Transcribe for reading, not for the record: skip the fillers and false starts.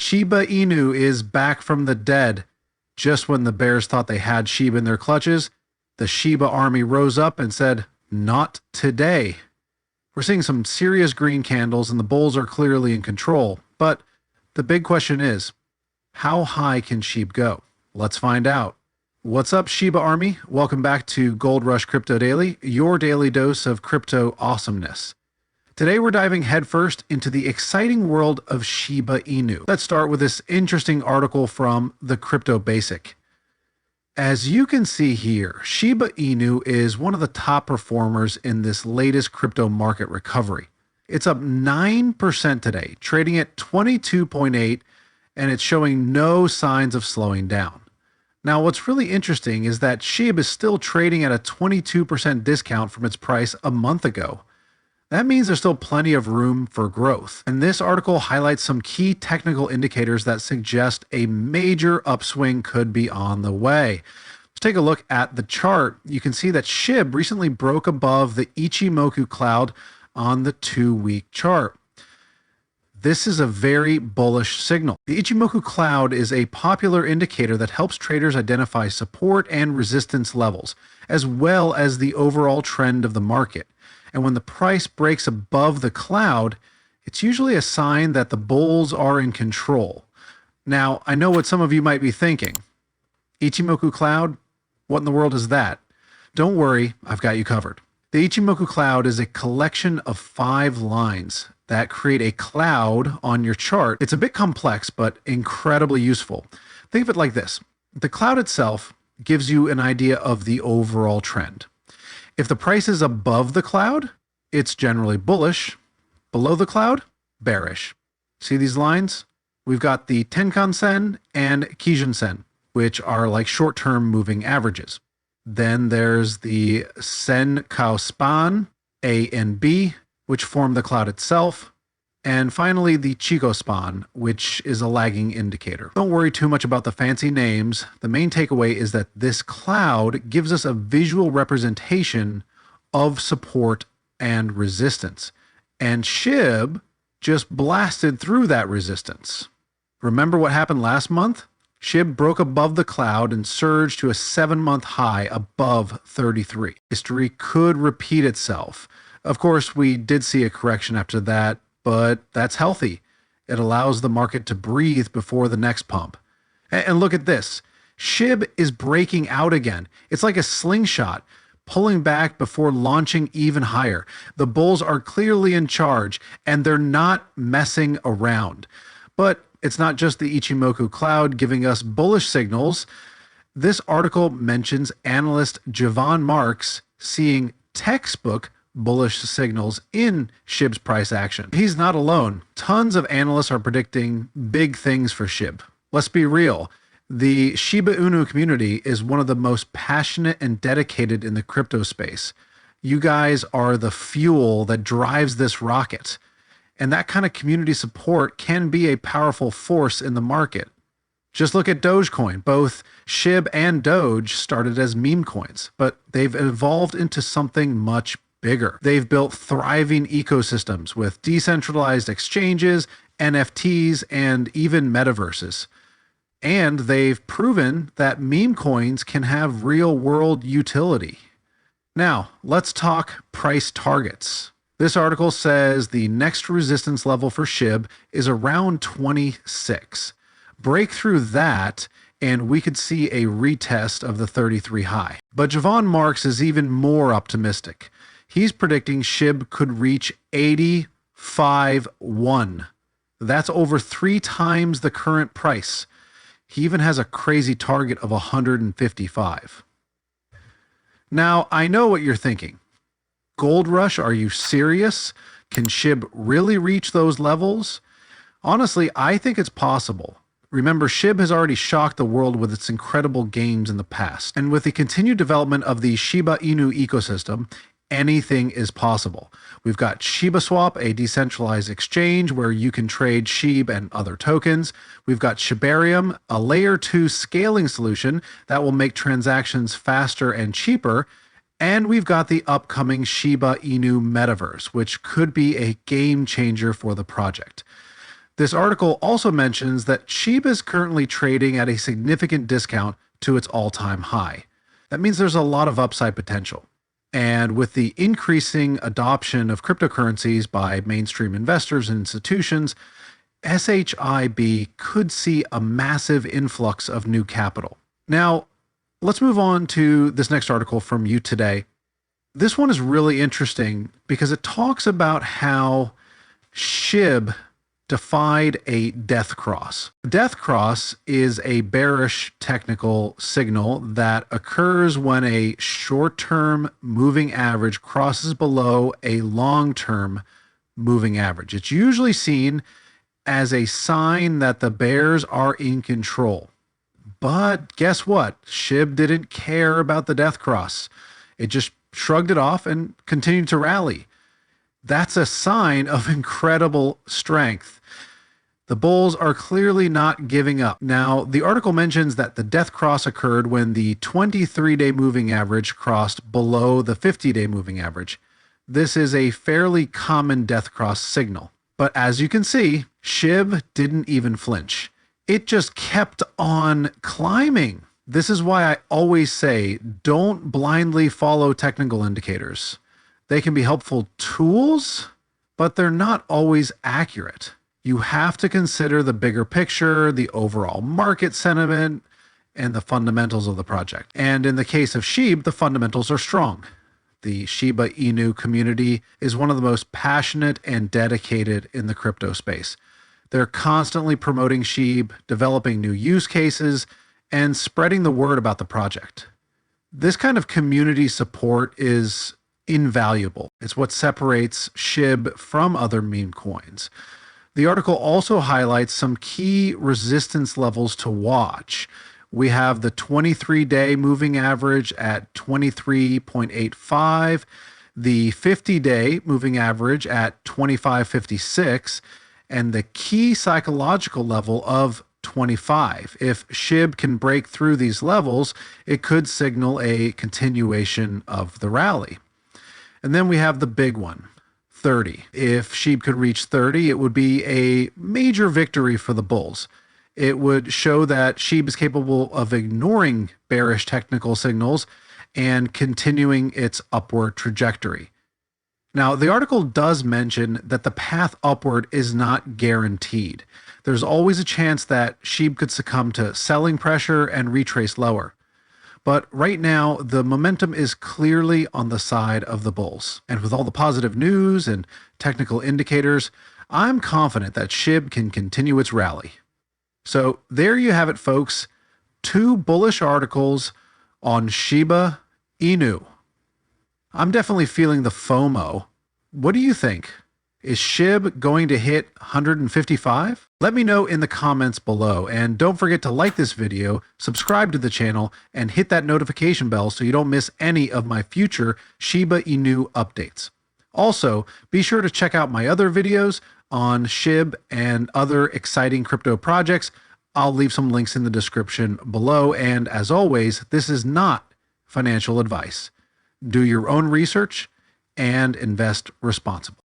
Shiba Inu is back from the dead. Just when the bears thought they had Shib in their clutches, the Shiba army rose up and said, "Not today." We're seeing some serious green candles and the bulls are clearly in control. But the big question is, how high can Shib go? Let's find out. What's up, Shiba Army? Welcome back to Gold Rush Crypto Daily, your daily dose of crypto awesomeness. Today we're diving headfirst into the exciting world of Shiba Inu. Let's start with this interesting article from the Crypto Basic. As you can see here, Shiba Inu is one of the top performers in this latest crypto market recovery. It's up 9% today, trading at 22.8, and it's showing no signs of slowing down. Now, what's really interesting is that Shib is still trading at a 22% discount from its price a month ago. That means there's still plenty of room for growth. And this article highlights some key technical indicators that suggest a major upswing could be on the way. Let's take a look at the chart. You can see that Shib recently broke above the Ichimoku cloud on the 2-week chart. This is a very bullish signal. The Ichimoku cloud is a popular indicator that helps traders identify support and resistance levels, as well as the overall trend of the market. And when the price breaks above the cloud, it's usually a sign that the bulls are in control. Now, I know what some of you might be thinking. Ichimoku cloud? What in the world is that? Don't worry, I've got you covered. The Ichimoku cloud is a collection of 5 lines that create a cloud on your chart. It's a bit complex, but incredibly useful. Think of it like this. The cloud itself gives you an idea of the overall trend. If the price is above the cloud, it's generally bullish. Below the cloud, bearish. See these lines? We've got the Tenkan-sen and Kijun-sen, which are like short-term moving averages. Then there's the Senkau span, A and B, which form the cloud itself. And finally, the Chikou span, which is a lagging indicator. Don't worry too much about the fancy names. The main takeaway is that this cloud gives us a visual representation of support and resistance. And Shib just blasted through that resistance. Remember what happened last month? Shib broke above the cloud and surged to a 7-month high above 33. History could repeat itself. Of course, we did see a correction after that, but that's healthy. It allows the market to breathe before the next pump. And look at this. Shib is breaking out again. It's like a slingshot, pulling back before launching even higher. The bulls are clearly in charge, and they're not messing around. But it's not just the Ichimoku cloud giving us bullish signals. This article mentions analyst Javon Marks seeing textbook bullish signals in Shib's price action. He's not alone. Tons of analysts are predicting big things for Shib. Let's be real. The Shiba Inu community is one of the most passionate and dedicated in the crypto space. You guys are the fuel that drives this rocket. And that kind of community support can be a powerful force in the market. Just look at Dogecoin. Both Shib and Doge started as meme coins, but they've evolved into something much bigger. They've built thriving ecosystems with decentralized exchanges, NFTs, and even metaverses. And they've proven that meme coins can have real-world utility. Now, let's talk price targets. This article says the next resistance level for Shib is around 26. Break through that, and we could see a retest of the 33 high. But Javon Marks is even more optimistic. He's predicting Shib could reach 85.1. That's over 3 times the current price. He even has a crazy target of 155. Now, I know what you're thinking. Gold Rush, are you serious? Can Shib really reach those levels? Honestly, I think it's possible. Remember, Shib has already shocked the world with its incredible gains in the past. And with the continued development of the Shiba Inu ecosystem, anything is possible. We've got ShibaSwap, a decentralized exchange where you can trade Shib and other tokens. We've got Shibarium, a layer 2 scaling solution that will make transactions faster and cheaper. And we've got the upcoming Shiba Inu metaverse, which could be a game changer for the project. This article also mentions that Shib is currently trading at a significant discount to its all-time high. That means there's a lot of upside potential. And with the increasing adoption of cryptocurrencies by mainstream investors and institutions, SHIB could see a massive influx of new capital. Now, let's move on to this next article from You Today. This one is really interesting because it talks about how Shib defied a death cross. Death cross is a bearish technical signal that occurs when a short-term moving average crosses below a long-term moving average. It's usually seen as a sign that the bears are in control. But guess what? Shib didn't care about the death cross. It just shrugged it off and continued to rally. That's a sign of incredible strength. The bulls are clearly not giving up. Now, the article mentions that the death cross occurred when the 23-day moving average crossed below the 50-day moving average. This is a fairly common death cross signal. But as you can see, Shib didn't even flinch. It just kept on climbing. This is why I always say, don't blindly follow technical indicators. They can be helpful tools, but they're not always accurate. You have to consider the bigger picture, the overall market sentiment, and the fundamentals of the project. And in the case of Shib, the fundamentals are strong. The Shiba Inu community is one of the most passionate and dedicated in the crypto space. They're constantly promoting Shib, developing new use cases, and spreading the word about the project. This kind of community support is invaluable. It's what separates Shib from other meme coins. The article also highlights some key resistance levels to watch. We have the 23-day moving average at 23.85, the 50-day moving average at 25.56, and the key psychological level of 25. If Shib can break through these levels, it could signal a continuation of the rally. And then we have the big one, 30. If Shib could reach 30, it would be a major victory for the bulls. It would show that Shib is capable of ignoring bearish technical signals and continuing its upward trajectory. Now, the article does mention that the path upward is not guaranteed. There's always a chance that Shib could succumb to selling pressure and retrace lower. But right now, the momentum is clearly on the side of the bulls. And with all the positive news and technical indicators, I'm confident that Shib can continue its rally. So there you have it, folks. 2 bullish articles on Shiba Inu. I'm definitely feeling the FOMO. What do you think? Is Shib going to hit 155? Let me know in the comments below, and don't forget to like this video, subscribe to the channel, and hit that notification bell so you don't miss any of my future Shiba Inu updates. Also, be sure to check out my other videos on Shib and other exciting crypto projects. I'll leave some links in the description below, and as always, this is not financial advice. Do your own research and invest responsibly.